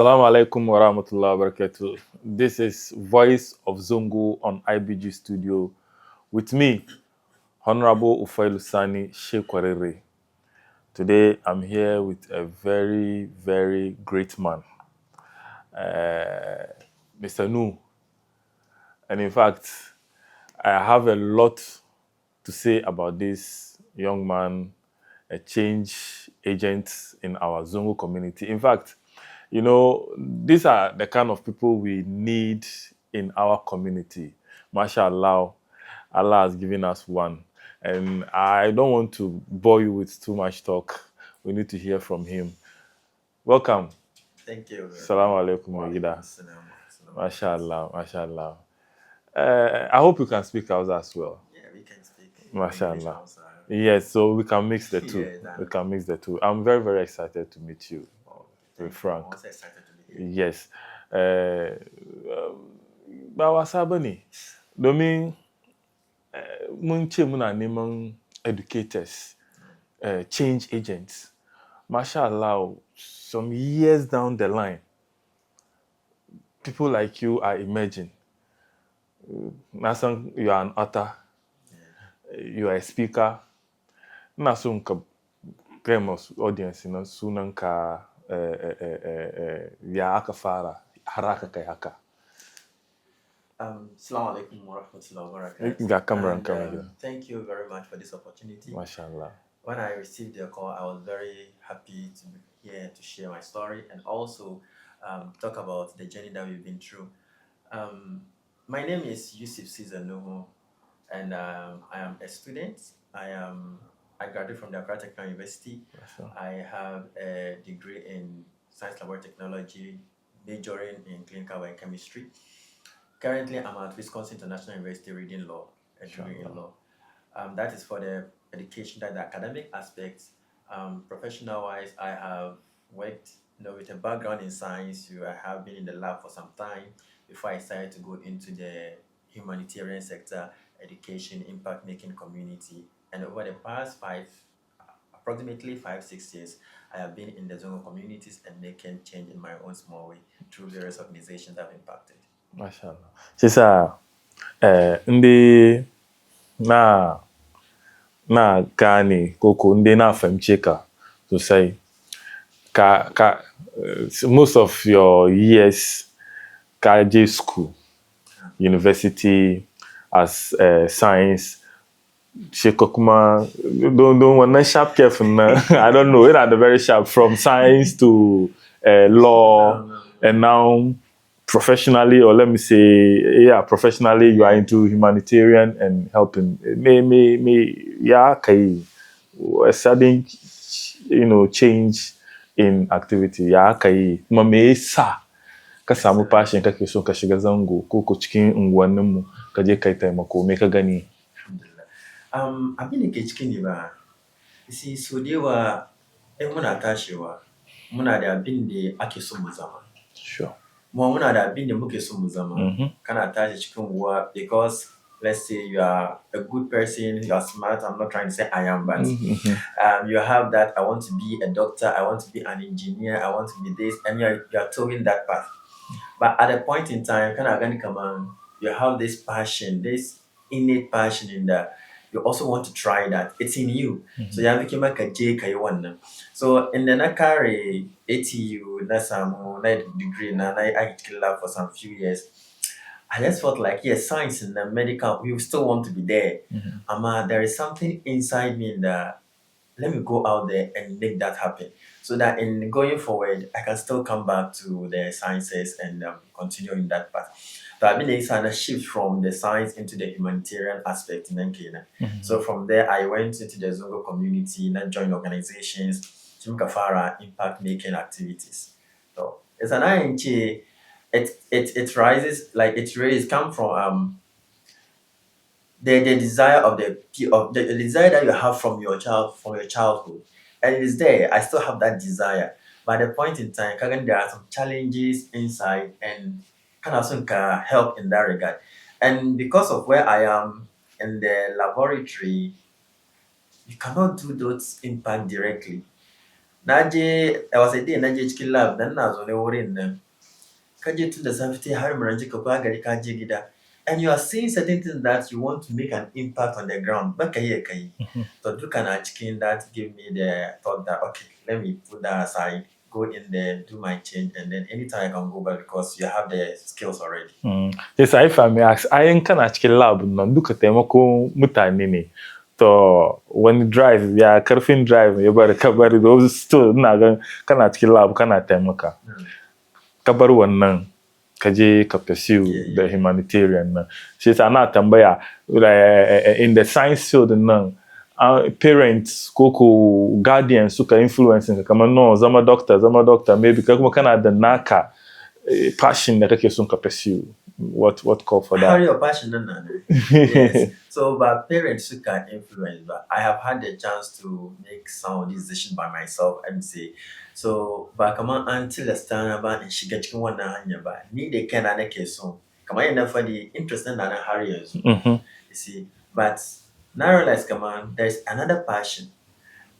Assalamu alaikum wa rahmatullahi wa barakatuh. This is Voice of Zongo on IBG Studio with me, Honorable Ufailu Sani Sheikwarere. Today I'm here with a very, very great man, Mr. Nuhu. And in fact, I have a lot to say about this young man, a change agent in our Zongo community. In fact, you know, these are the kind of people we need in our community. MashaAllah, Allah has given us one. And I don't want to bore you with too much talk. We need to hear from him. Welcome. Thank you. Assalamu alaikum, Wagida. MashaAllah, MashaAllah. I hope you can speak Hausa as well. Yeah, we can speak. MashaAllah. Yes, so we can mix the two. We can mix the two. I'm very, very excited to meet you. Frank. I'm also excited to be here. Yes. Bawa sabani. Domin mun ce muna neman educators, change agents. MashaAllah, some years down the line, people like you are emerging. Nasan, you are an author. You are a speaker. Nasun ka famous audience, you know, sunan ka ya aka fara haraka kai haka. Assalamu alaikum wa rahmatullahi wa barakatuh. Ga kamran kamar. Thank you very much for this opportunity. MashaAllah. When I received your call, I was very happy to be here to share my story and also talk about the journey that we've been through. My name is Yussif Caesar Nuhu, and I am a student. I graduated from the Accra University. I have a degree in Science Laboratory Technology, majoring in clinical biochemistry. Currently, I'm at Wisconsin International University reading law, a degree in law. That is for the education, that the academic aspects. Professional-wise, I have worked with a background in science. I have been in the lab for some time before I decided to go into the humanitarian sector, education, impact-making community. And over the past approximately 5-6 years, I have been in the Zongo communities and making change in my own small way through various organizations that have impacted. MashaAllah. Sisa, ndị na gane koko ndị na-afemche ka sosai most of your years ka je school, university as science. Shekokuma, don't want sharp careful now. I don't know. It are the very sharp from science to law, and now professionally, or let me say, professionally, you are into humanitarian and helping. A sudden, change in activity. Me sa ka samu passion kake so ka shiga zango ko cikin unguwanninmu ka je kai taimako me ka gani. Abin da ke cikin ne ba, isi so da yawa muna tashewa muna da abin da ake so mu zama. Sure. Muna da abin da muke so mu zama. Kana tashi cikin uwa because let's say you are a good person, you are smart. I'm not trying to say I am, but you have that. I want to be a doctor. I want to be an engineer. I want to be this, and you are towing that path. But at a point in time, you have this passion, this innate passion in that. You also want to try that. It's in you. So you have to make a J K1. So in the Nakari ATU, Nasamu, degree, and I lab for some few years. I just felt like, yes, science and the medical, we still want to be there. There is something inside me that let me go out there and make that happen. So that in going forward, I can still come back to the sciences and continue in that path. So I've been able to shift from the science into the humanitarian aspect in Kenya. So from there, I went into the Zongo community and joined organizations, Chimkafara, impact-making activities. So it's an ING. It rises like it really come from the desire of the desire that you have from your childhood, and it is there. I still have that desire, but at the point in time, there are some challenges inside, and can also help in that regard. And because of where I am in the laboratory, you cannot do those impact directly. Naje, I was a day Naje Chicken Lab, then I was on the in them. Kaji to the safety, Harry Maranjiko Bagari Kaji Gida. And you are seeing certain things that you want to make an impact on the ground. But so do can chicken that give me the thought that okay, let me put that aside, go in there, do my change, and then anytime I can go back because you have the skills already. Yes, if I may ask, ayan kana cikin lab nan duka taimakon mutane ne. To wani drive ya karfin drive ya bari ka bari da still ina ga kana cikin lab kana taimaka. Ka bar wannan ka je ka pursue the humanitarian nan. Shi yasa ana tambaya in the science field nan parents ko guardians suka influence ka kamar no zama doctor maybe kai kuma kana da naka passion da kake son ka pursue. What call for that? How your passion, yes. So, but parents who can influence, but I have had the chance to make some of these decisions by myself and say, so, but come on, until the stand about and she gets one hanya ba, need a can and a so. Come on, enough for the interest in Anna Harriers. You see, but now realize, come on, there's another passion.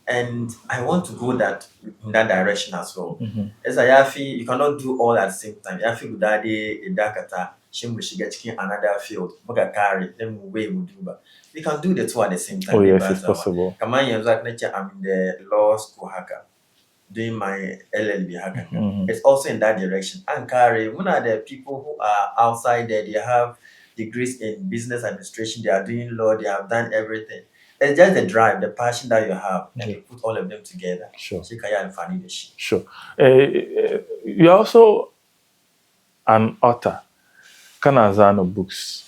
And I want to go that in that direction as well. As I feel you cannot do all at the same time. You feel that day a dakata, she get another field, carry them way we do, but we can do the two at the same time. Oh yes, it's possible. Come on, I'm in the law school hacker, doing my LLB hacker. It's also in that direction. And carry one of the people who are outside there, they have degrees in business administration, they are doing law, they have done everything. It's just the drive, the passion that you have, and you put all of them together. Sure. Sure. You're also an author. Kana zana books.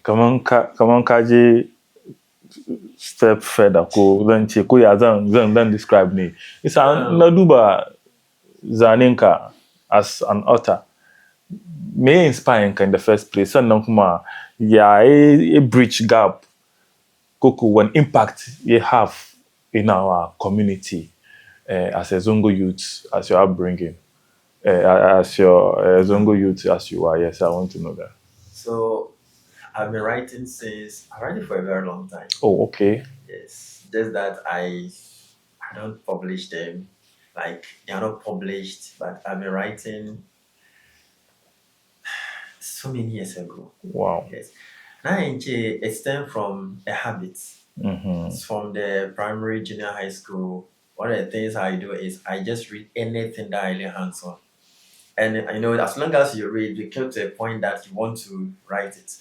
Kaman ka je step further ko zan ce ko ya zan describe ne. Isa na duba zaninka as an author. Me inspire ka in the first place sannan kuma ya a bridge gap Koko, what impact you have in our community as a Zongo youth, as your upbringing, as your Zongo youth, as you are. Yes, I want to know that. So, I've been writing for a very long time. Oh, okay. Yes, just that I don't publish them. Like, they are not published, but I've been writing so many years ago. Wow. Yes. Now, it stems from a habit. It's from the primary, junior high school. One of the things I do is I just read anything that I lay hands on. And as long as you read, you come to a point that you want to write it.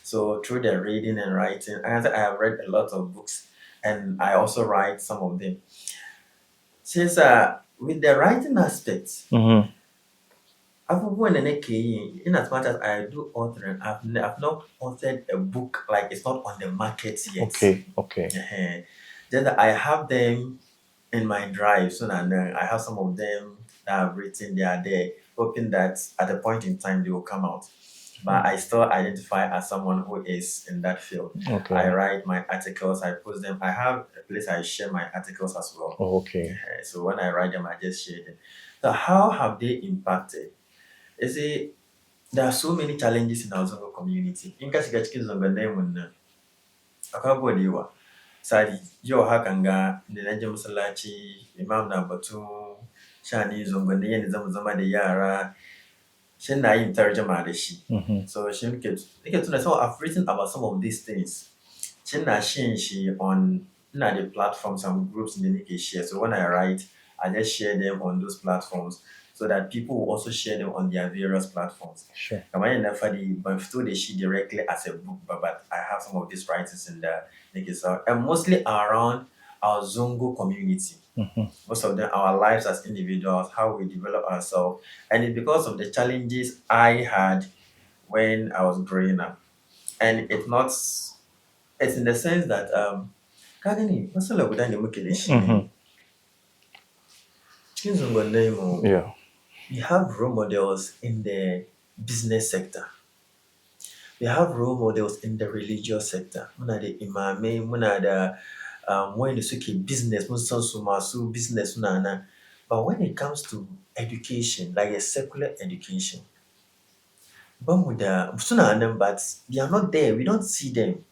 So through the reading and writing, I have read a lot of books and I also write some of them. Since with the writing aspect, in as much as I do authoring, I've not authored a book, like it's not on the market yet. Okay. Then I have them in my drive, so that I have some of them that I've written, they are there, hoping that at a point in time they will come out. But I still identify as someone who is in that field. Okay. I write my articles, I post them. I have a place I share my articles as well. Oh, okay. So when I write them, I just share them. So how have they impacted? You see, there are so many challenges in our Zongo community. In case you get Zongo name, Akabodiwa. Sadi, yo hakanga, the Najam Salachi, Imam Nabatu, Shani Zongo, the Zama de Yara, Shena in Tarjama de Shi. So she get to know. So I've written about some of these things. Shena she on the platforms and groups in the Nike share. So when I write, I just share them on those platforms, so that people will also share them on their various platforms. Sure. I might never do the she directly as a book, but I have some of these writings in the and mostly around our Zongo community. Most of them, our lives as individuals, how we develop ourselves, and it's because of the challenges I had when I was growing up. And it's in the sense that Yeah. We have role models in the business sector. We have role models in the religious sector. Muna da imamai, muna da wanda suke business, mun san su masu business suna nan. But when it comes to education, like a secular education, bamu da suna nan, but they are not there. We don't see them.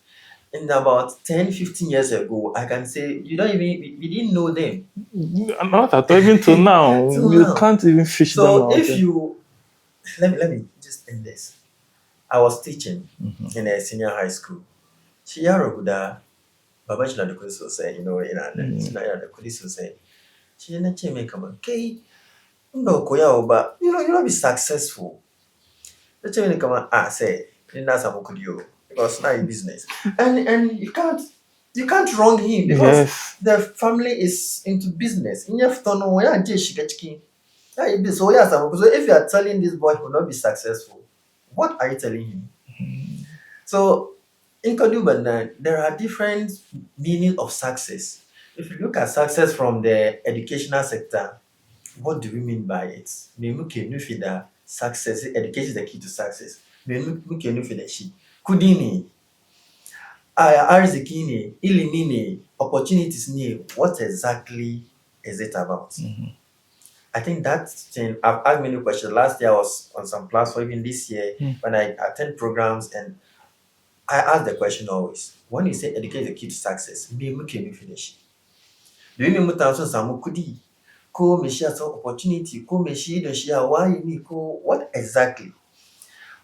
in about 10, 15 years ago, I can say you don't even we didn't know them. Not at all. Even till now, Till you now. can't even fish them So out. if you let me just end this. I was teaching in a senior high school. Chiara Guda, Baba China the Kudi Sosai, you know, in the Kudi Sosai. She na cheme come on. Okay, no koya oba, you'll be successful. The cheme come on, say, in that's a mokudio, because now your business. And you can't wrong him because Yes. the family is into business. In your phone, yeah, so yes, so if you are telling this boy he will not be successful, what are you telling him? So in Koduban, there are different meaning of success. If you look at success from the educational sector, what do we mean by it? Success, education is the key to success. Kudini, arziki ne, ilimi ne, opportunities ne, what exactly is it about? I think that thing, I've asked many questions. Last year I was on some platform, even this year, when I attend programs, and I ask the question always, when you say educate the key to success, me can you finish? Do you mean mutanso samu kudi? Ko me share some opportunity, ko me share the share why you need ko what exactly?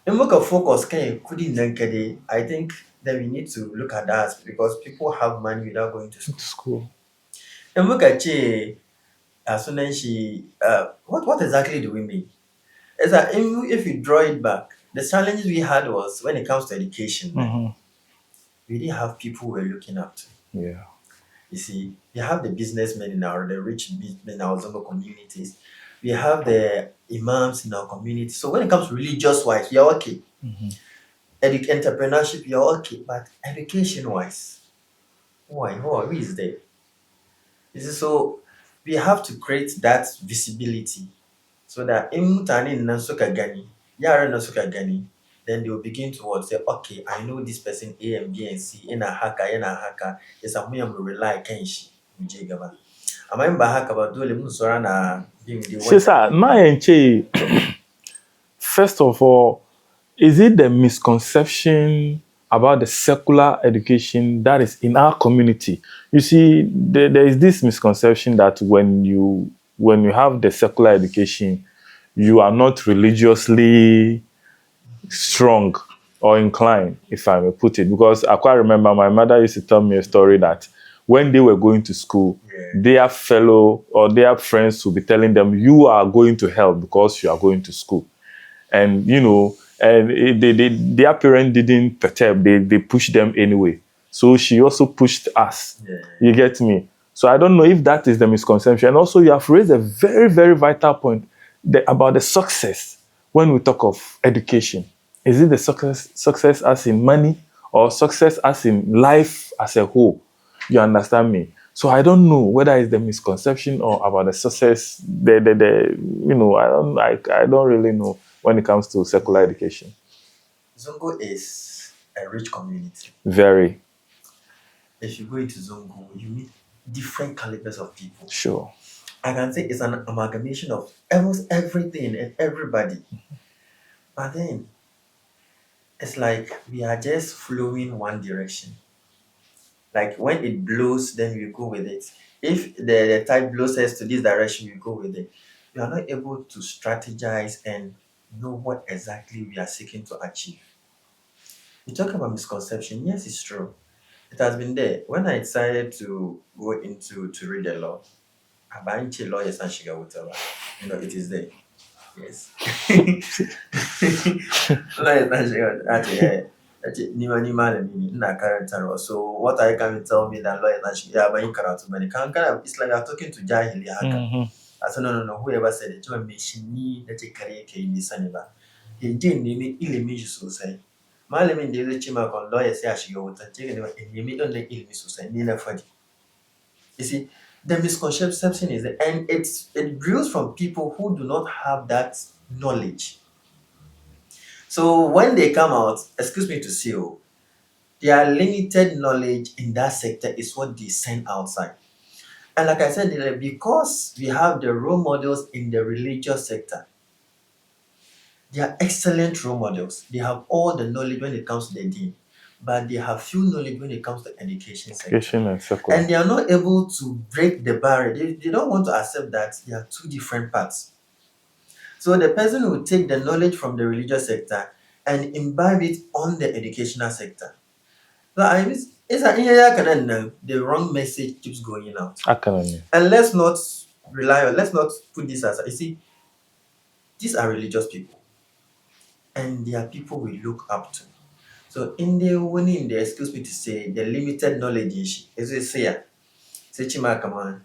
And look at focus can kudi nankade, I think that we need to look at that because people have money without going to school. And look at as soon as what exactly do we mean? Is that if you draw it back, the challenges we had was when it comes to education, we didn't have people we were looking up to. Yeah. You see, we have the businessmen in the rich men in our Zongo communities. We have the Imams in our community. So when it comes to religious wise, you're okay. Entrepreneurship, you're okay. But education wise, who is there? You see, so we have to create that visibility so that in mutane nan suka gani, yaran nan suka gani, then they will begin to say, okay, I know this person A and B and C, yana haka, ya samu ya mu rely kan shi mu je gaba. Amma in ba haka ba dole mun tsora na bin da Sisa, first of all, is it the misconception about the secular education that is in our community? You see, there is this misconception that when you have the secular education, you are not religiously strong or inclined, if I may put it. Because I quite remember my mother used to tell me a story that when they were going to school, their fellow or their friends would be telling them, you are going to hell because you are going to school. And, and their parents didn't perturb, they pushed them anyway. So she also pushed us. Yeah. You get me? So I don't know if that is the misconception. And also, you have raised a very, very vital point about the success when we talk of education. Is it the success as in money or success as in life as a whole? You understand me? So I don't know whether it's the misconception or about the success. I don't really know when it comes to secular education. Zongo is a rich community. Very. If you go into Zongo, you meet different calibers of people. Sure. I can say it's an amalgamation of almost everything and everybody. But then it's like we are just flowing one direction. Like when it blows, then we go with it. If the tide blows us to this direction, we go with it. We are not able to strategize and know what exactly we are seeking to achieve. You talk about misconception. Yes, it's true. It has been there. When I decided to go into to read the law, Abanchi lawyers and Shiga whatever, it is there. Yes. Lawyers and Shiga. So what are you coming to tell me that lawyers and Shiga are karatu many? It's like you're talking to Jahili Haka. I said, no, whoever said it, you mention me that you carry a Saniba. He didn't name it illimage society. Malamin da ya ce ma kon lawyer sai a shiga wuta ce ne in nemi don ilimi sosai ni na fadi. You see, the misconception is that, and it brews from people who do not have that knowledge. So when they come out, excuse me to say, their limited knowledge in that sector is what they send outside. And like I said, because we have the role models in the religious sector, they are excellent role models. They have all the knowledge when it comes to the deen. but they have few knowledge when it comes to education sector. Education and secular. And they are not able to break the barrier. They don't want to accept that there are two different paths. So the person will take the knowledge from the religious sector and imbibe it on the educational sector. So the wrong message keeps going out. And let's not put this as, you see, these are religious people. And they are people we look up to. So in the winning, the excuse me to say, the limited knowledge, as we say, Chima Kaman,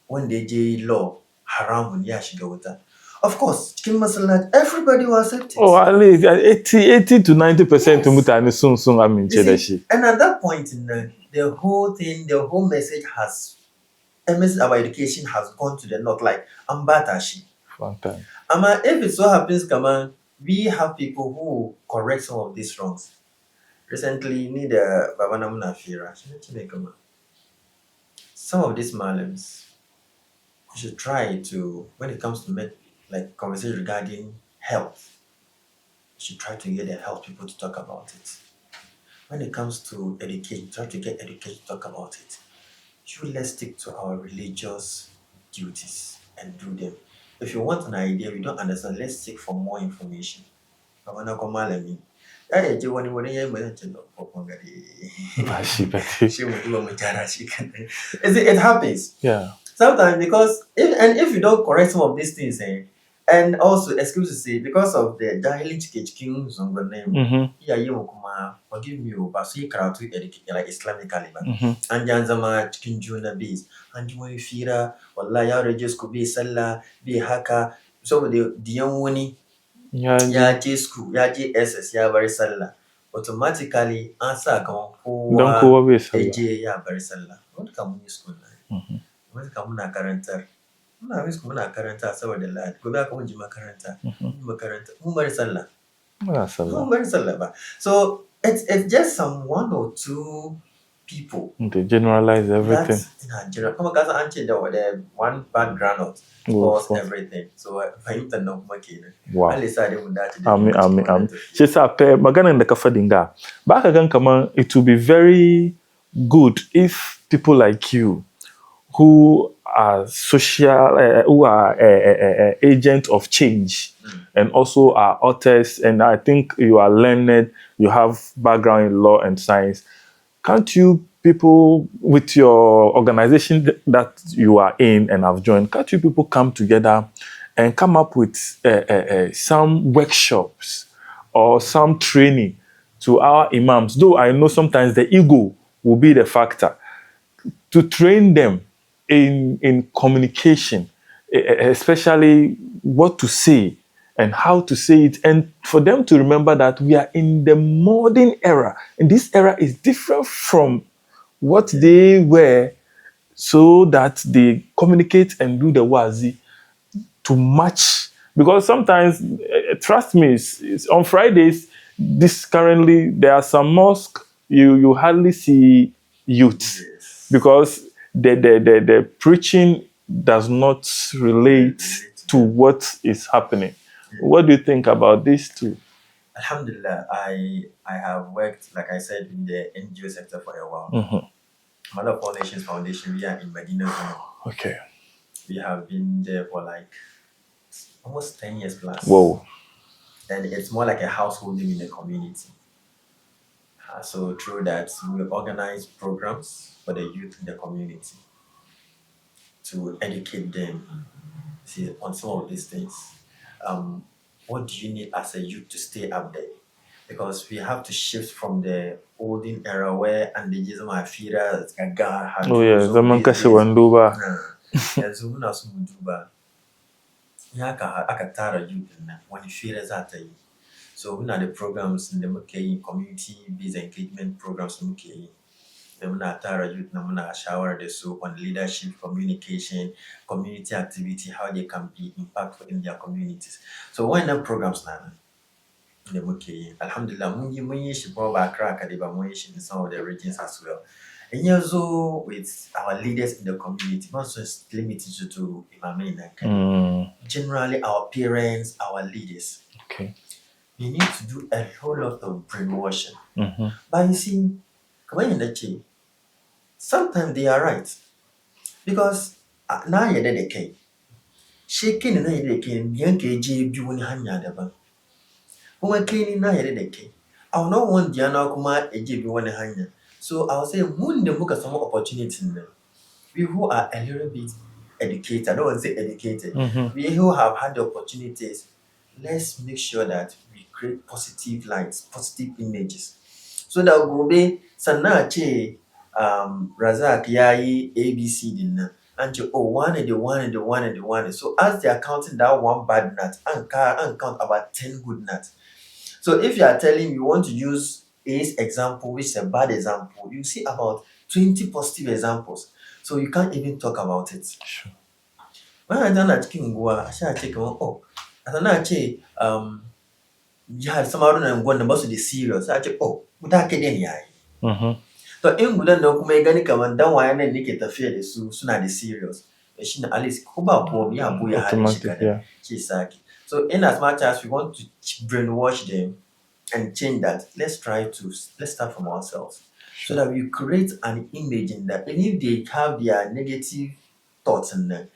when they J law, haram when Yashigawata. Of course, everybody will accept it. Oh, at least 80 to 90% yes. And at that point, in the whole thing, the whole message our education has gone to the north, like Ambatashi. If it so happens, Kaman, we have people who correct some of these wrongs. Recently, need a Babanamuna Fira. Some of these Malims should try to, when it comes to like conversation regarding health, should try to get the health people to talk about it. When it comes to education, try to get education to talk about it. Let's stick to our religious duties and do them. If you want an idea, we don't understand, let's seek for more information. It happens. Yeah. Sometimes because if you don't correct some of these things, and also excuse to say because of the Jahili King Zongo name, forgive me, but so you can to educate like Islamically, and Janzama Chicken Juna bees, and you want Fira, or Laya Regis could be Sella, be Haka, so the young winnie. Ya je school, ya je SS, ya bari sallah. Automatically, an sa kaman kowa je ya bari sallah. Wanda ka mun yi school na. Wanda ka muna karantar. Muna karanta saboda Ladi. Gobe aka mun ji makaranta. Mun bari sallah. Mun bari sallah ba. So it's just some one or two people. They generalize everything. General. Come on, the one background was everything. So fahimta na kuma kenan. Wow. Allah sa dai mun dace da. Amin. Shi yasa maganar da ka fadin ga ba ka gan kaman it will be very good if people like you who are agents of change and also are authors, and I think you are learned, you have background in law and science. Can't you people with your organization that you are in and have joined, can't you people come together and come up with some workshops or some training to our imams? Though I know sometimes the ego will be the factor, to train them in communication, especially what to say and how to say it, and for them to remember that we are in the modern era, and this era is different from what they were, so that they communicate and do the wazi to match. Because sometimes, trust me, it's on Fridays, this currently, there are some mosques, you hardly see youth. Yes. Because the preaching does not relate to what is happening. What do you think about this too? Alhamdulillah, I have worked, like I said, in the NGO sector for a while. Mother of All Nations Foundation, we are in Medina Zone. Okay. We have been there for like almost 10 years plus. Whoa. And it's more like a household name in the community. So through that, we organize programs for the youth in the community to educate them on some of these things. What do you need as a youth to stay up there? Because we have to shift from the olden era where andejism afira gaga. Oh yeah, zaman kashe wando ba. Yanzu muna so mu duba. Ya aka tara youth na wani fira za ta yi. So muna da programs da muke yi, community-based engagement programs muke yi. Da muna tara youth na muna shawara da su on leadership, communication, community activity, how they can be impactful in their communities. So wannan programs na da muke yi. Alhamdulillah, mun yi shi ba Accra kadai ba, mun yi shi in some of the regions as well. And also with our leaders in the community, not just limited to Imams. Generally, our parents, our leaders. Okay. you need to do a whole lot of brainwashing. But you see, sometimes they are right. Because now you're dead again. Shaking and I again, young KJ, you won't hang your when cleaning now you're dead again. I will not want Diana Kuma a JB one hang. So I'll say, moon the book of some opportunity in them. We who are a little bit educated, I don't want to say educated, we who have had the opportunities, let's make sure that we create positive lights, positive images. So that will be Sanache Razak Yai ABC dinner. And you one and the one and the one and the one. So as they are counting that one bad nut and count about 10 good nuts. So if you are telling me you want to use A's example, which is a bad example, you see about 20 positive examples. So you can't even talk about it. Sure. When I done at King Gua, I said, I don't know, yeah, some other than one about the serious. I said, without getting any. So in Gudan, no, Kumegani come and down why I make the fear soon at the serious. She at least Kuba Bobia Buya she's like. So in as much as we want to brainwash them and change that, let's start from ourselves. So that we create an image in that. And if they have their negative thoughts in them,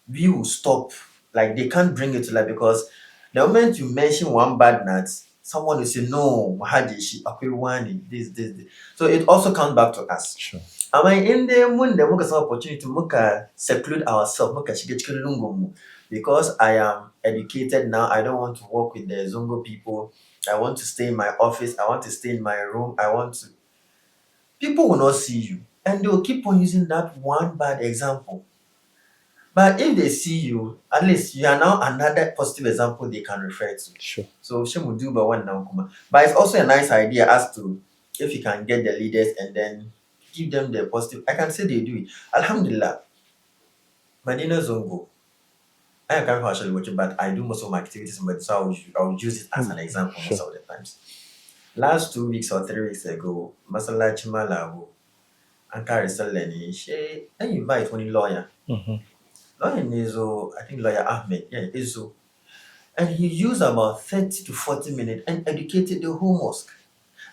we will stop. Like they can't bring it to life because the moment you mention one bad nut, someone will say, no, this. So it also comes back to us. Sure. Am I in the moon? The work some opportunity to seclude ourselves, because I am educated now. I don't want to work with the Zongo people. I want to stay in my office. I want to stay in my room. People will not see you, and they will keep on using that one bad example. But if they see you, at least you are now another positive example they can refer to. Sure. So Shemu do but one now. But it's also a nice idea as to if you can get the leaders and then give them the positive. I can say they do it. Alhamdulillah. Medina Zongo. I can't actually watch it, but I do most of my activities, so I will use it as an example most of the times. Last 2 weeks or 3 weeks ago, Masala Chimalago, Ankara Saleni, she invite one lawyer. Lawyer Nizo, I think lawyer Ahmed, Izo. And he used about 30 to 40 minutes and educated the whole mosque.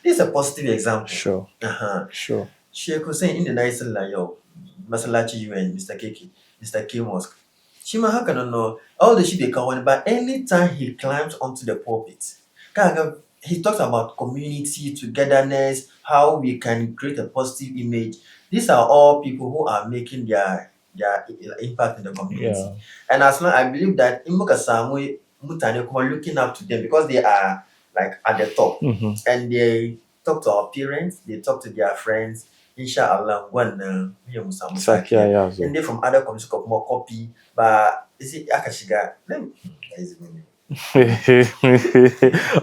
This is a positive example. Sure. Sure. Sheikh Hussein in the nice layo, Masalachi UN, Mr. K Mosque. Shima how can I know all the shit they can but anytime he climbs onto the pulpit, he talks about community, togetherness, how we can create a positive image. These are all people who are making their impact in the community. Yeah. And as long I believe that in Mukasamwe Mutane are looking up to them because they are like at the top. And they talk to our parents, they talk to their friends. Inshallah, one and they from other communities got more copy, but is it Akashiga?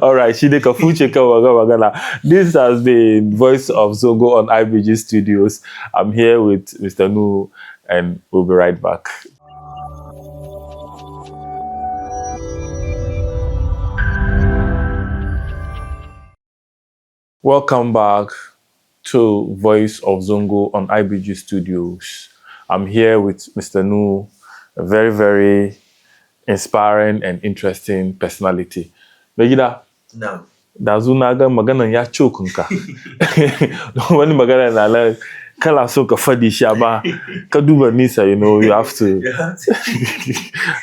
All right, Shideka Fucheka Waga Wagala. This has been Voice of Zongo on IBG Studios. I'm here with Mr. Nuhu, and we'll be right back. Welcome back to Voice of Zongo on IBG Studios. I'm here with Mr. Nuhu, a very, very inspiring and interesting personality. Begida. No. Dazunaga magana ya chokunka. Wani magana na la kala so ka fadi shaba ka duba nisa, you have to.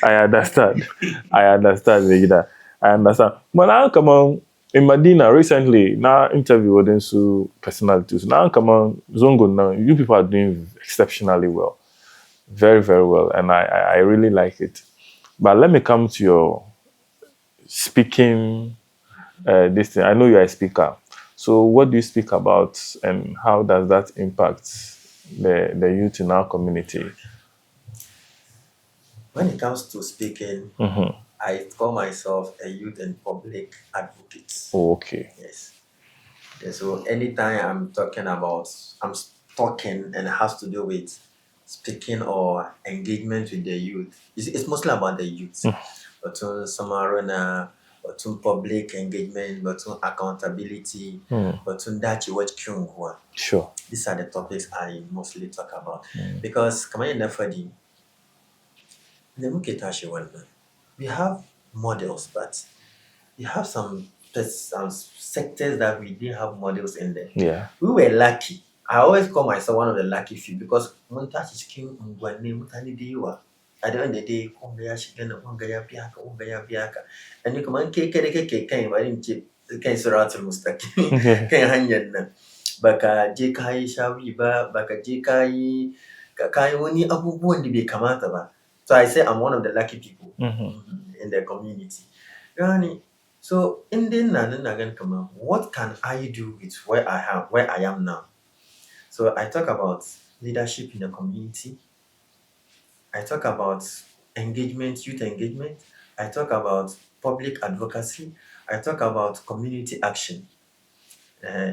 I understand, Begida. I understand. But now come on, in Medina recently, now interview with some personalities. Now come on, Zongo now, you people are doing exceptionally well. Very, very well. And I really like it. But let me come to your speaking this thing. I know you're a speaker. So what do you speak about and how does that impact the youth in our community? When it comes to speaking, I call myself a youth and public advocate. Oh, okay. Yes. So anytime I'm talking and it has to do with speaking or engagement with the youth. It's mostly about the youth. But Samarona, but public engagement, but accountability, but that you watch Kyungwa. Sure. These are the topics I mostly talk about. Because we have models, but we have some sectors that we didn't have models in there. Yeah. We were lucky. I always call myself one of the lucky few because at the end of the day, and you come on, can suratul mustaqim kan hanyar nan baka je kayi shawi ba baka je kayi wani abubuwan da bai kamata ba. So I say I'm one of the lucky people in the community. So in the what can I do with where I am now? So I talk about leadership in the community. I talk about engagement, youth engagement. I talk about public advocacy. I talk about community action.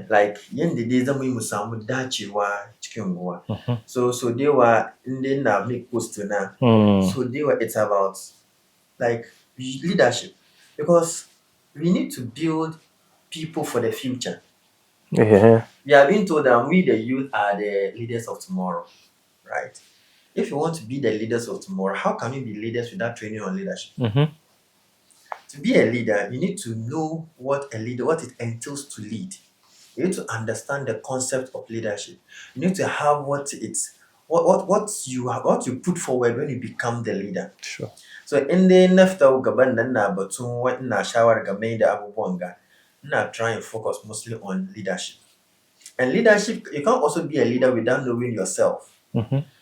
Like yanda dai zama mu samu dacewa cikin unguwa. So they were in the make post na. So they were it's about like leadership because we need to build people for the future. Yeah. We are being told that we the youth are the leaders of tomorrow, right? If you want to be the leaders of tomorrow, how can you be leaders without training on leadership? To be a leader, you need to know what it entails to lead. You need to understand the concept of leadership. You need to have what you put forward when you become the leader. Sure. So in the nafta gaban nan na batun wa ina shawar game da abubuwan ga, ina try and focus mostly on leadership. And leadership, you can't also be a leader without knowing yourself.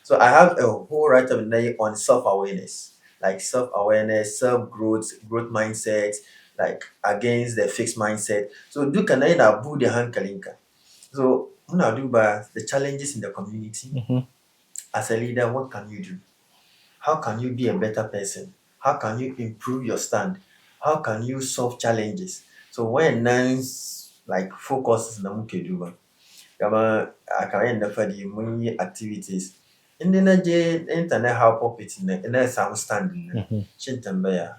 So I have a whole write-up on self-awareness, like self-awareness, self-growth, growth mindset, like against the fixed mindset. So do can I build the hankalinka. So muna duba the challenges in the community. As a leader, what can you do? How can you be a better person? How can you improve your stand? How can you solve challenges? So when nines like focus na muke duba. Kama akayen da fadi mun yi activities. Inda na je internet how puppet na samu stand na. Shin tambaya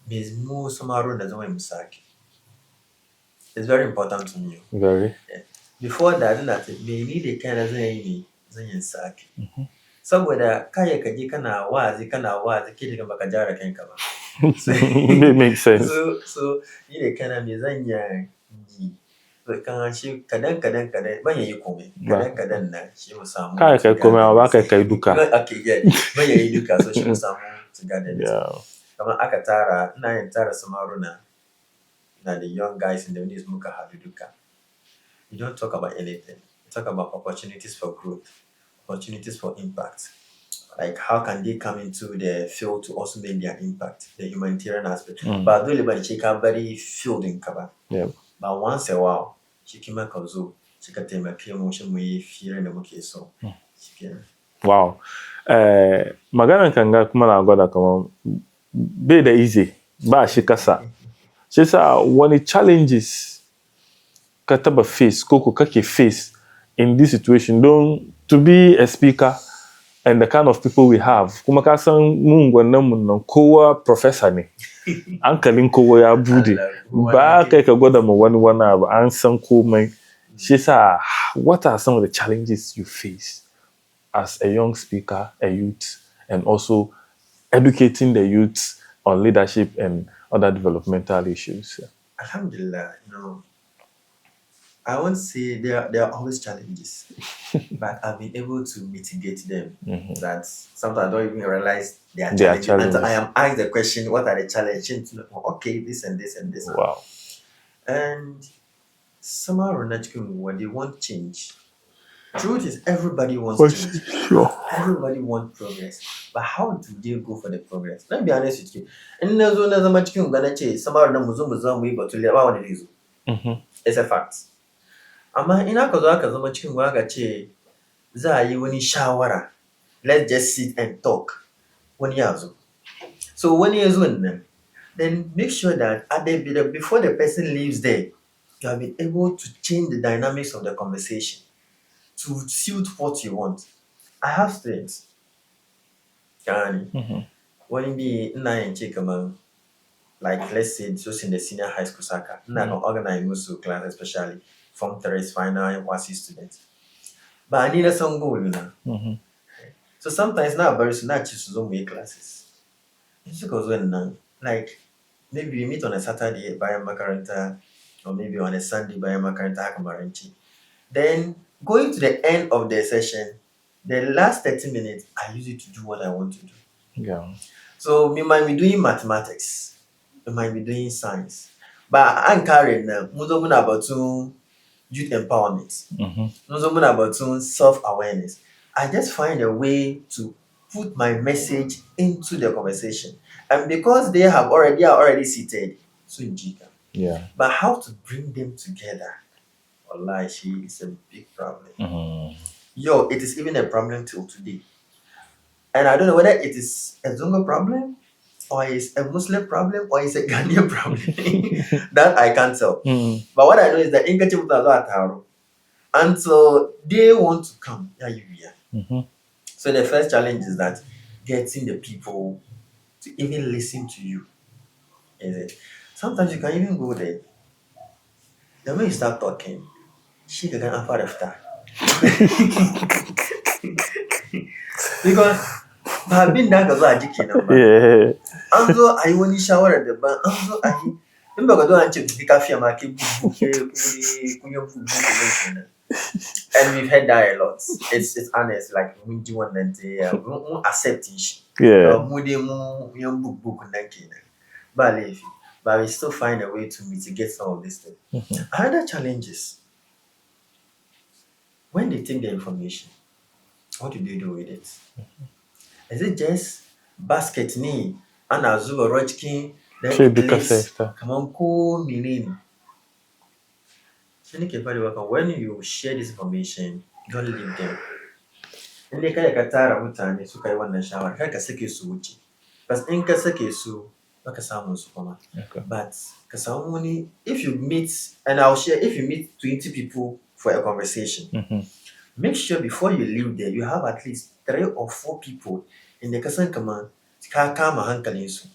me mu samaro da zama musaki. It's very important to me. Very. Yeah. Before that, me ni da kana zan yi saki. Saboda kaya ka je kana wazi ke daga baka jara kanka ba. It makes sense. So ni da kana me zan yi. Kan shi kadan ban yi komai. Kadan na shi mu samu. Kai komai ba kai duka. Okay, yeah. Ban yi duka so shi mu samu together. Yeah. Kamar aka ina yin tara samaruna na the young guys in the news muka hadu duka. You don't talk about anything. You talk about opportunities for growth, opportunities for impact. Like how can they come into the field to also make their impact, the humanitarian aspect. But do live she can very field in cover. Yeah. But once a while, she came back also. She can take my emotion we fear in the muke so. Wow. Magana kanga kuma na gwada kama bai da easy ba shi kasa. Shi sa wani challenges ka taba face ko kake face in this situation don to be a speaker and the kind of people we have. Kuma ka san mun gwannan nan kowa professor ne. Hankalin kowa ya bude. Ba kai ka gwada ma wani abu an san komai. Shi sa what are some of the challenges you face as a young speaker, a youth, and also educating the youth on leadership and other developmental issues? Alhamdulillah, I won't say there are always challenges, but I've been able to mitigate them. That sometimes I don't even realize they are challenges. Until I am asked the question, what are the challenges? Okay, this and this and this. Wow. And somehow when they want change, truth is everybody wants change. Sure. Everybody wants progress. But how do they go for the progress? Let me be honest with you. And it's a fact. Amma ina ka zo aka zama cikin waka ce za a yi wani shawara, let's just sit and talk, wani ya zo. So wani ya zo nan, then make sure that before the person leaves there, you have been able to change the dynamics of the conversation to suit what you want. I have strengths. Wani bi ina yin ce kamar like let's say just in the senior high school saka, ina organize musu class especially Form 3 final and WASI students. But I need a song goal, So sometimes now very soon I choose to make classes. It's because when like maybe we meet on a Saturday by a makaranta, or maybe on a Sunday by a makaranta hakabaranchi. Then going to the end of the session, the last 30 minutes, I use it to do what I want to do. Yeah. So we might be doing mathematics, we might be doing science. But I'm carrying now, about youth empowerment. About self-awareness. I just find a way to put my message into the conversation. And because they are already seated, so in Jika. Yeah. But how to bring them together? Wallahi, is a big problem. It is even a problem till today. And I don't know whether it is a Zongo problem, or it's a Muslim problem, or it's a Ghanaian problem. That I can't tell. But what I know is that Inka Chibuta, and so they want to come. So the first challenge is that getting the people to even listen to you. Is it? Sometimes you can even go there. The way you start talking, she can afford after. Because I've been there because I jikin number. Yeah. Anzo I only shower at the bank. Anzo I remember go and check the cafe market. And we've heard that a lot. It's honest, like we do one that we accept it. Yeah. But we still find a way to mitigate some of this thing. Another challenge is when they take the information, what do they do with it? Is it just basket ni and azuba rochkin then come on cool meaning? When you share this information, don't leave them. In dai kada ka tara mutane suka yi wannan shawara, kar ka sake su wuce. Because in ka sake su, baka samu su kuma. But ka samu wani, if you meet 20 people for a conversation, make sure before you leave there, you have at least 3 or 4 people in the kasan kaman ka kama hankalin su.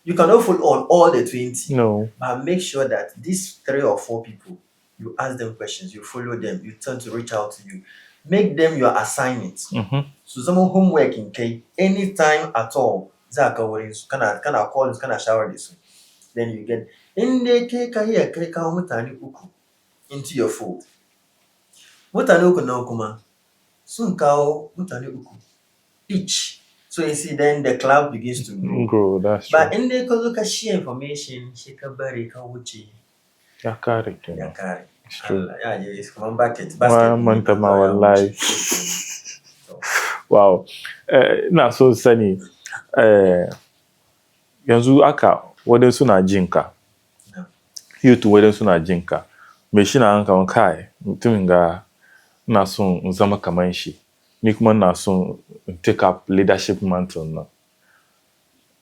You cannot follow on all the 20. No. But make sure that these 3 or 4 people, you ask them questions, you follow them, you turn to reach out to you. Make them your assignment. So some homework in K anytime at all. Zaka worries, can I call this, can I shower this? Then you get in the cake here, mutani uku into your fold. Mutani uku na ukuma. Soon cow mutani uku. Each. So you see, then the cloud begins to grow. That's but true. in the look at share information, she can bury Kawuchi. Yakari. It's true. Yeah, it's come back it. Month of our life. Wow. Na so Sani. Yanzu aka wadansu na jinka. Youth wadansu na jinka. Me shi na hanka kai mutumin ga na son zama kaman shi. Ni kuma na son take up leadership mantle na.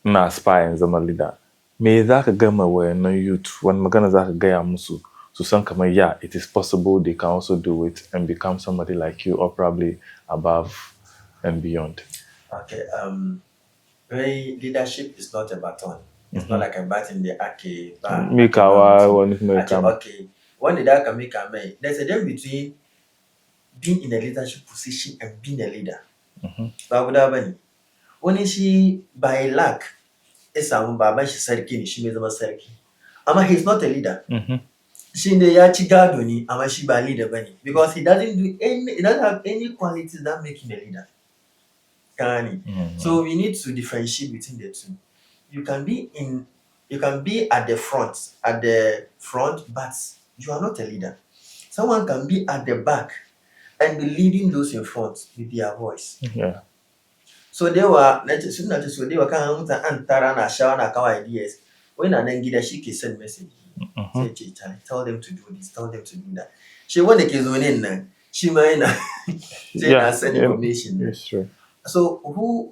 Na aspire zama leader. Me za ka gama wayannan youth wani magana za ka gaya musu su san kamar it is possible they can also do it and become somebody like you or probably above and beyond. Okay, leadership is not a baton. It's not like a bat in the arcade. Okay, when did that make a man? There's a difference between being in a leadership position and being a leader. When she by luck, it's a baba she sarki, she made a sarki. Ama he's not a leader. She the yachigado ni ama she ba leader bani because he doesn't have any qualities that make him a leader. So we need to differentiate between the two. You can be at the front, but you are not a leader. Someone can be at the back and be leading those in front with their voice. Yeah. So they were kind of antara na shawa na kawa ideas. When an engida she can send message. Tell them to do this, tell them to do that. She want the kids in she might send information. That's true. So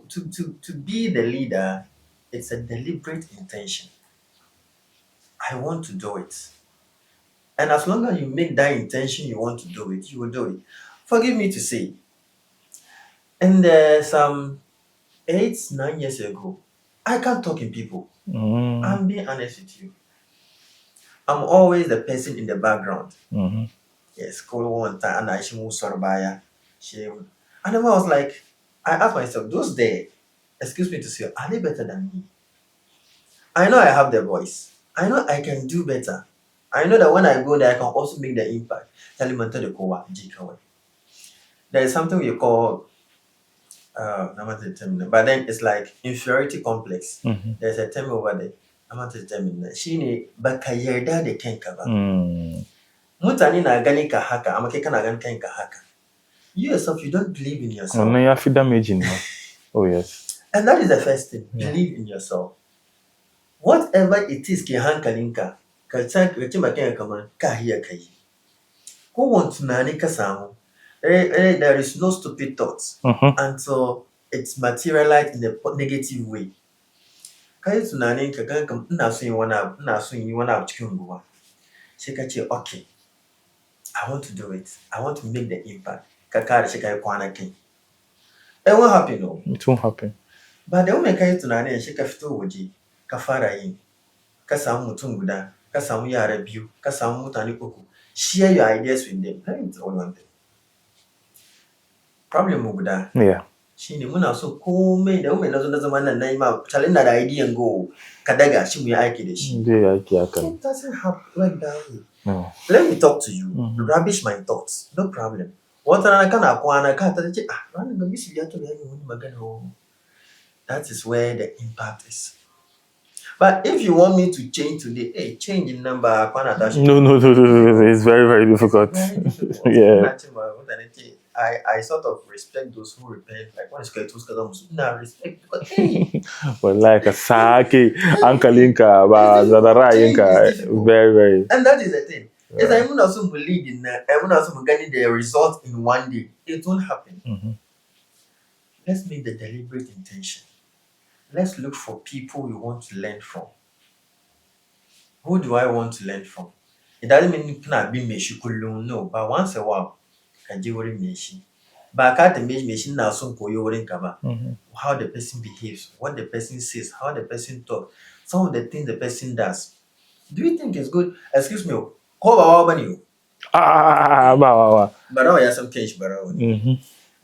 to be the leader, it's a deliberate intention. I want to do it. And as long as you make that intention you want to do it, you will do it. Forgive me to say, and some 8-9 years ago, I can't talk in people. I'm being honest with you. I'm always the person in the background. Yes, call one time and I should move sorbaya. And then I was like, I asked myself, those there, excuse me to say, are they better than me? I know I have the voice. I know I can do better. I know that when I go there, I can also make the impact. There is something we call, but then it's like inferiority complex. There's a term over there. I'm not determined. She need baka yerda de kenkaba. Mutani na gani ka haka, amakeka na gani kenka haka. You yourself, you don't believe in yourself. Oh yes. And that is the first thing. Believe in yourself. Whatever it is, ki hankalinka, ka chima kenka kaman ka hiya kai. Who want to nani ka samu? There is no stupid thoughts until it's materialized in a negative way. Kai tunanin ka gan kam ina son yi wani abu cikin ruwa. Sai ka ce okay, I want to do it. I want to make the impact. Ka kare shi kai kwana kai. It won't happen, no. It won't happen. But the moment kai tunanin shi ka fito waje, ka fara yi, ka samu mutum guda, ka samu yara biyu, ka samu mutane uku. Share your ideas with them. Let me tell you one thing. Problem guda. Yeah. Shine muna so komai da na zo na zama nan nayi ma talin da idea go ka daga shi mu yi aiki da shi. It doesn't happen like that way. No. Let me talk to you. Rubbish my thoughts. No problem. Wata rana kana kwana ka ta ce ranar ga bisi ya to ya yi wani magana. That is where the impact is. But if you want me to change today, hey, change in number. No. It's very, very difficult. Yeah. I sort of respect those who repent. Like when it's going to respect. But hey, well, like a sake, Uncle-inka, very, very. And that is the thing. If I even also believe in that, I will also get the result in one day. It won't happen. Let's make the deliberate intention. Let's look for people we want to learn from. Who do I want to learn from? It doesn't mean you cannot be Meshikulun, no, but once a while, can you worry Meshi? But I can't machine now some for your how the person behaves, what the person says, how the person talks, some of the things the person does. Do you think it's good? Excuse me, call about you. But I have some cash,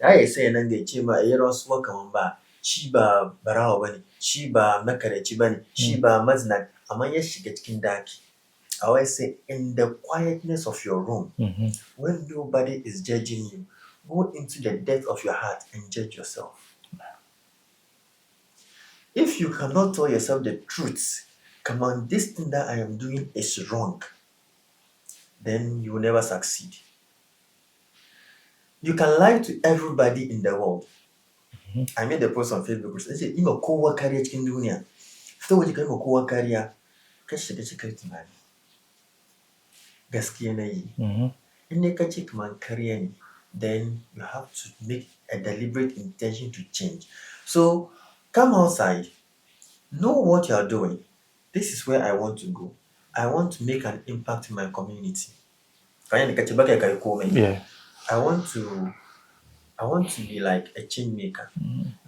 I say, and then the chima, Eros work on ba. Shiba Barawani, Shiba Makare Chibani, Shiba Maznak, Amaya Shigetindaki. I always say, in the quietness of your room, when nobody is judging you, go into the depth of your heart and judge yourself. If you cannot tell yourself the truth, come on, this thing that I am doing is wrong, then you will never succeed. You can lie to everybody in the world. I made a post on Facebook. I said, "You know, kowa kariya cikin duniya. Fito waje kai ma kowa kariya. Kashi da kai tunani. Gaskiya na yi. In ne kace kaman kariya ne, then you have to make a deliberate intention to change. So come outside. Know what you are doing. This is where I want to go. I want to make an impact in my community. Yeah. I want to be like a change maker.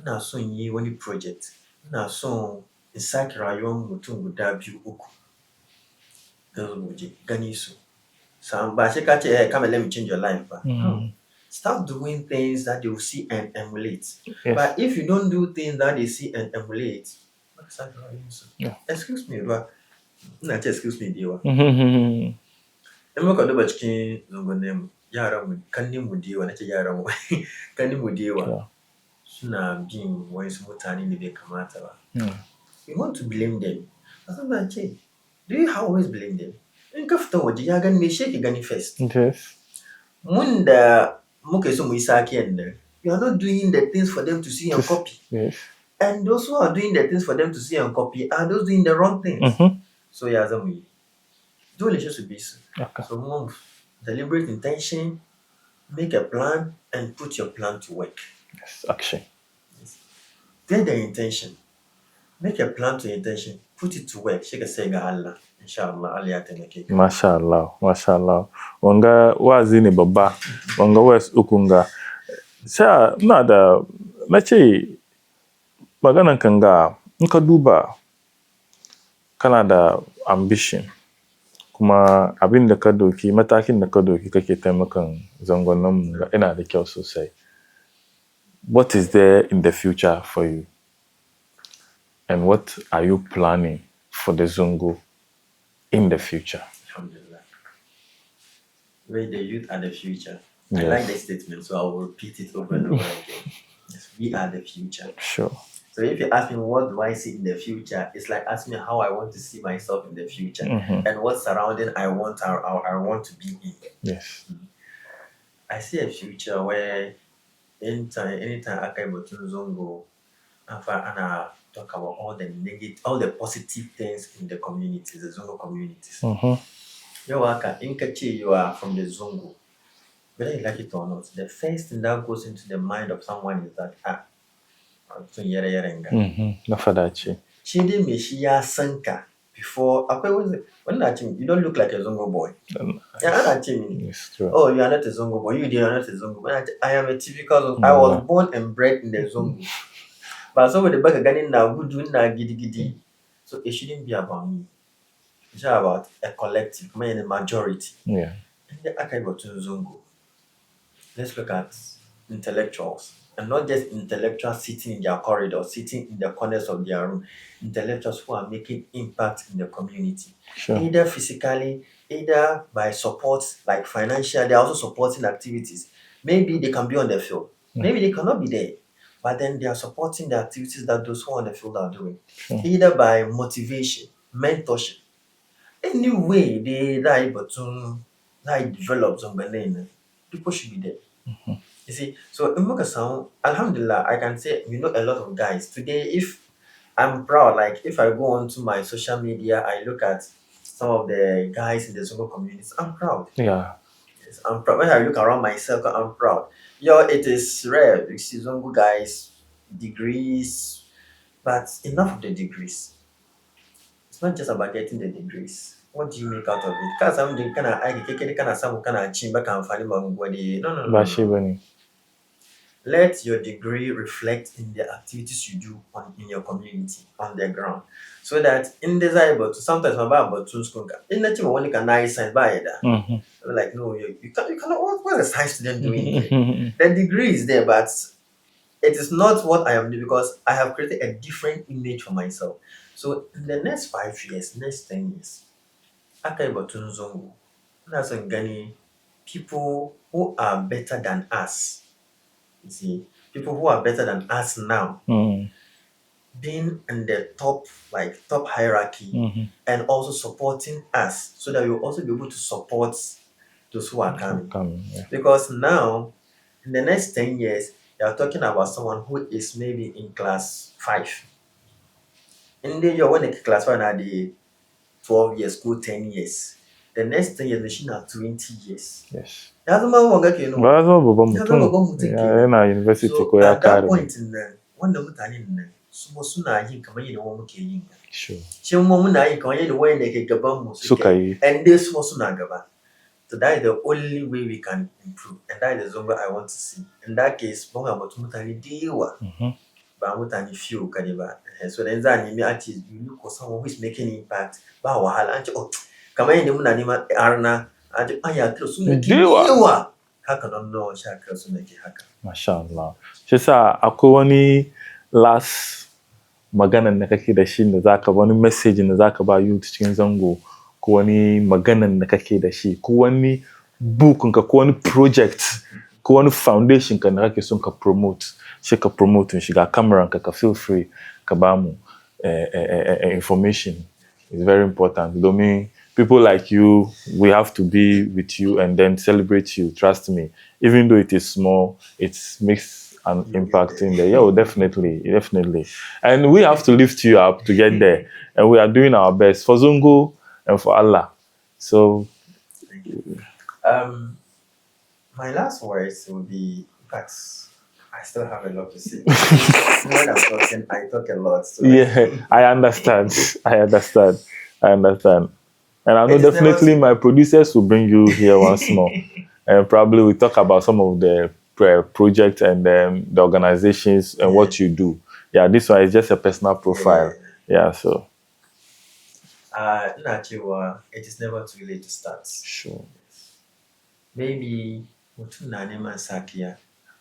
Ina son yi wani project. Ina son in sake rayuwar mutum guda biyu uku. Gani su. So ba sai ka ce come and let me change your life ba. Start doing things that they will see and emulate. Yes. But if you don't do things that they see and emulate, yeah. Excuse me, but not excuse me, dewa. In muka duba cikin zangonin yaran mu, kannin mu dewa, nace yaran mu, kannin mu dewa suna bin wasu mutane ne bai kamata ba. We want to blame them. Do you always blame them? In ka fita waje ya gani me shi ke gani first. Yes. Mun da muka so mu yi sakiyan nan, you are not doing the things for them to see and copy. Yes. And those who are doing the things for them to see and copy are those doing the wrong things. So yeah, zamu do it just be so. So move, deliberate intention, make a plan, and put your plan to work. Yes, action. Yes. Get the intention, make a plan to intention, put it to work. Shika say ga Allah, inshallah Allah ya taimake ka. Mashallah. Wanga wazi ne babba, wanga wes ukunga. Sha na da nace maganan kanga in ka duba kana da ambition kuma abin da ka doki matakin da ka doki kake taimakan zangonan mu ga ina da kyau sosai. What is there in the future for you? And what are you planning for the Zongo in the future? Alhamdulillah. We, the youth, are the future. I Yes. like the statement, so I will repeat it over and over again. Yes, we are the future. Sure. So if you ask me what do I see in the future, it's like asking me how I want to see myself in the future and what surrounding I want to be in. Yes. I see a future where anytime I can go to Zongo, and I talk about all the positive things in the communities, the Zongo communities. You are from the Zongo, whether you like it or not. The first thing that goes into the mind of someone is that Nafadachi. Chidi Meshia Sanka before you don't look like a Zongo boy. Yeah, it's true. oh, you are not a Zongo boy. You are not a Zongo boy. I am a typical. I was born and bred in the Zongo. But some of the back again now, good doing now, giddy giddy. So it shouldn't be about me. It's about a collective, a majority. Yeah. And the Akaibo Zongo. Let's look at intellectuals. And not just intellectuals sitting in their corridor, sitting in the corners of their room. Intellectuals who are making impact in the community. Sure. Either physically, either by support, like financial, they're also supporting activities. Maybe they can be on the field. Maybe they cannot be there. But then they are supporting the activities that those who are on the field are doing. Sure. Either by motivation, mentorship. Any way they are able to develop some people should be there. You see, so in Mukasan, Alhamdulillah, I can say we know a lot of guys. Today, if I'm proud, like if I go onto my social media, I look at some of the guys in the Zongo communities, I'm proud. Yeah. Yes, I'm proud. When I look around myself, I'm proud. It is rare. You see Zongo guys, degrees, but enough of the degrees. It's not just about getting the degrees. What do you make out of it? Because I'm the kind of some kind of chimba can find no. Let your degree reflect in the activities you do in your community, on the ground. So that indesirable to sometimes my Bible to school. In the team one can nice science by that. Like no, you cannot what's a science student doing here? The degree is there, but it is not what I am doing because I have created a different image for myself. So in the next 5 years, next 10 years, Akaibatun Zongo, that's Gani, people who are better than us. You see, people who are better than us now, being in the top hierarchy, and also supporting us so that we'll also be able to support those who are coming. Yeah. Because now, in the next 10 years, you are talking about someone who is maybe in class 5. In the year when the class 5 are the 12 years, school 10 years. The next 10 years, machine are 20 years. Yes. So at that point in there, when the mutane so suna yin kamar yadda wani muke yin. Sure. Shi mu muna yin kamar yadda wayanda ke gaban mu suka yi. And they suna gaba. So that is the only way we can improve. And that is the Zongo I want to see. In that case, bonga about mutane da yawa. Ba mutane few kare ba. So then za nemi artist you look for someone who is making impact. Ba wahala an ce kamar yadda muna neman arna an ce ya kira suna ke yawa. Haka nan nawa sha kira suna ke haka. Masha Allah. Shi sa akwai wani last maganan da kake da shi da zaka wani message da zaka ba youth cikin Zango ko wani maganan da kake da shi ko wani book ka ko wani project ko wani foundation ka da kake son ka promote shi ka promote shi ga camera ka feel free ka ba mu information. It's very important. Domin people like you, we have to be with you and then celebrate you. Trust me. Even though it is small, it makes an impact in there. Yeah, definitely. And we have to lift you up to get there. And we are doing our best for Zongo and for Allah. So, my last words will be, but I still have a lot to say. When I'm talking, I talk a lot. So yeah, I understand. And I know definitely my producers will bring you here once more. And probably we talk about some of the projects and the organizations and what you do. Yeah, this one is just a personal profile. Yeah, so. It is never too late to start. Sure. Maybe mutum na neman sakiya,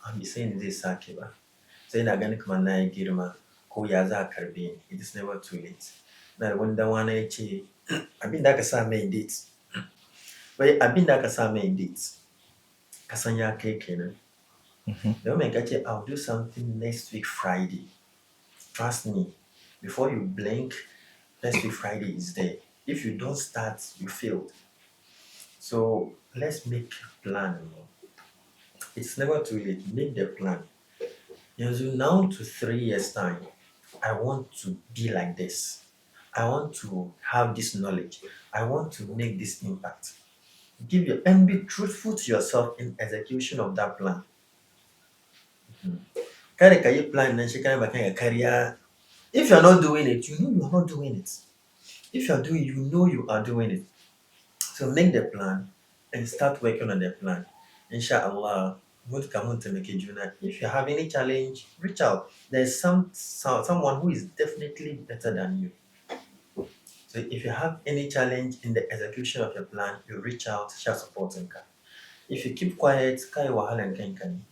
an bi sai zai sake ba. Sai na gani kamar na yi girma ko ya za a karbe ni. It is never too late. na wanda wana yace abin da aka sa mai date wai abin da aka sa mai date kasan ya kai kenan the moment ka ce I'll do something next week Friday, trust me, before you blink, next week Friday is there. If you don't start, you failed. So let's make a plan. It's never too late. Make the plan. Now to 3 years time, I want to be like this. I want to have this knowledge. I want to make this impact. Give you and be truthful to yourself in execution of that plan. Kada ka yi plan nan shi kana bakan kariya. If you're not doing it, you know you are not doing it. If you're doing it, you know you are doing it. So make the plan and start working on the plan. Inshallah, if you have any challenge, reach out. There's someone who is definitely better than you. So if you have any challenge in the execution of your plan, you reach out, share support and can. If you keep quiet, kai wahala kan.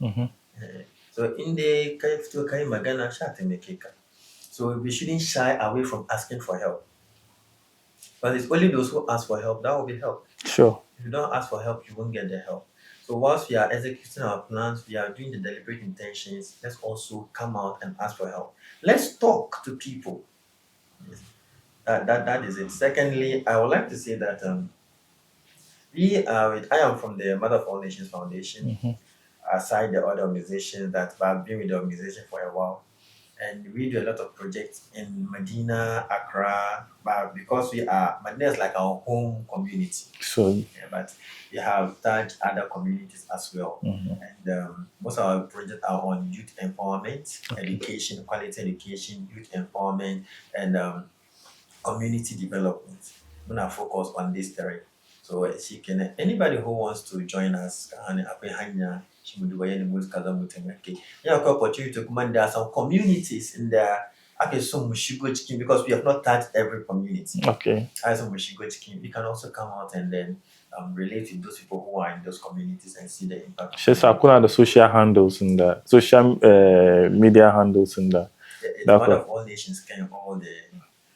So in the kai magana shate mekeka. So we shouldn't shy away from asking for help. But it's only those who ask for help that will be help. Sure. If you don't ask for help, you won't get the help. So whilst we are executing our plans, we are doing the deliberate intentions, let's also come out and ask for help. Let's talk to people. Yes. That is it. Secondly, I would like to say that I am from the Mother of All Nations Foundation, aside the other organizations that I've been with the organization for a while. And we do a lot of projects in Medina, Accra, but because Medina is like our home community. So, yeah, but we have touched other communities as well. And most of our projects are on youth empowerment, education, quality education, youth empowerment, and community development. We're going to focus on this terrain. So anybody who wants to join us, opportunity to command. There are some communities in there. Because we have not touched every community. Okay. We can also come out and then relate with those people who are in those communities and see the impact. The social handles in the social media handles in the. It's one of all nations, kind of all the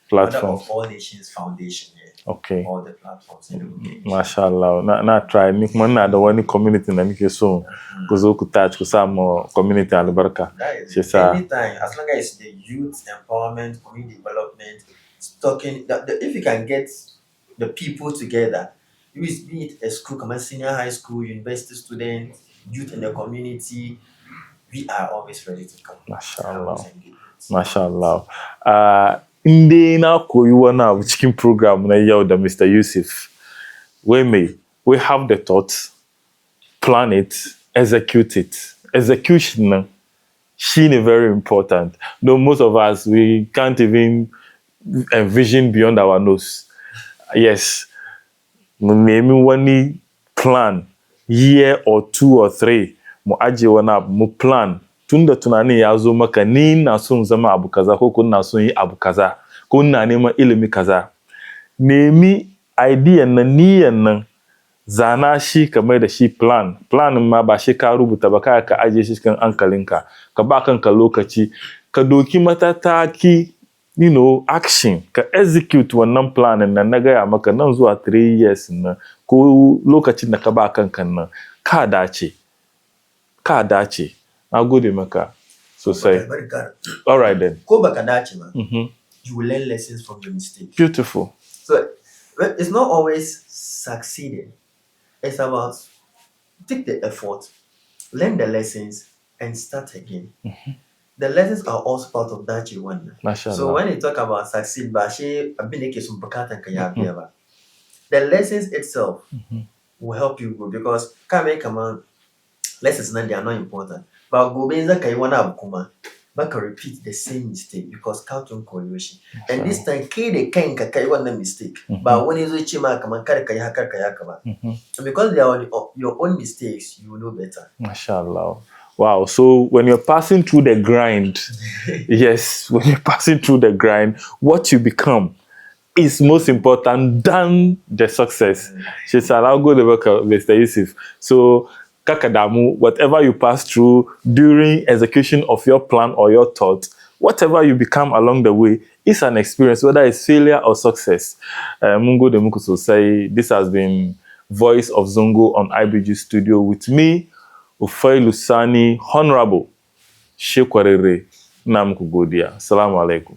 platforms. Of all nations foundation. Okay. All the platforms in the Mashallah. Na try make man na the one community na nike so kuzo kutach kusamo community albarka. Anytime, as long as the youth empowerment, community development, talking if you can get the people together, be it a school, come senior high school, university student, youth in the community, we are always ready to come. Mashallah. Mashallah. Inde na koyi wani abu cikin program na yau da Mr. Yussif. We have the thoughts, plan it, execute it. Execution is very important. Though most of us, we can't even envision beyond our nose. Yes, maybe one plan, year or 2 or 3, mo aje wani abu, mo plan. Tunda tunani ya zo maka ni na son zama abu kaza ko na son yi abu kaza ko na neman ilimi kaza, nemi idea na niyan nan zana shi kamar da shi plan ma ba shi ka rubuta ba ka aje shi cikin hankalinka ka ba kanka lokaci ka doki matataki action ka execute wannan plan nan na gaya maka nan zuwa 3 years nan ko lokacin da ka ba kanka nan ka dace na gode maka sosai. All right then. Ko baka dace ba, you will learn lessons from your mistakes. Beautiful. So it's not always succeeding. It's about take the effort, learn the lessons, and start again. The lessons are also part of that you want. So when you talk about succeed, the lessons itself will help you grow because lessons they are not important. But go back and repeat the same mistake because cartoon coercion. And this time they can't one mistake. But when you chima and because they are your own mistakes, you will know better. Mashallah. Wow. So when you're passing through the grind, yes, when you're passing through the grind, what you become is most important than the success. I'll go to work, Mr. Yussif. So Kakadamu, whatever you pass through during execution of your plan or your thought, whatever you become along the way It's an experience, whether it's failure or success. Mungo de Mukuso say this has been Voice of Zongo on IBG Studio with me, Ufailu Sani, Honorable Shekwarere Namkugodia. Assalamu alaikum.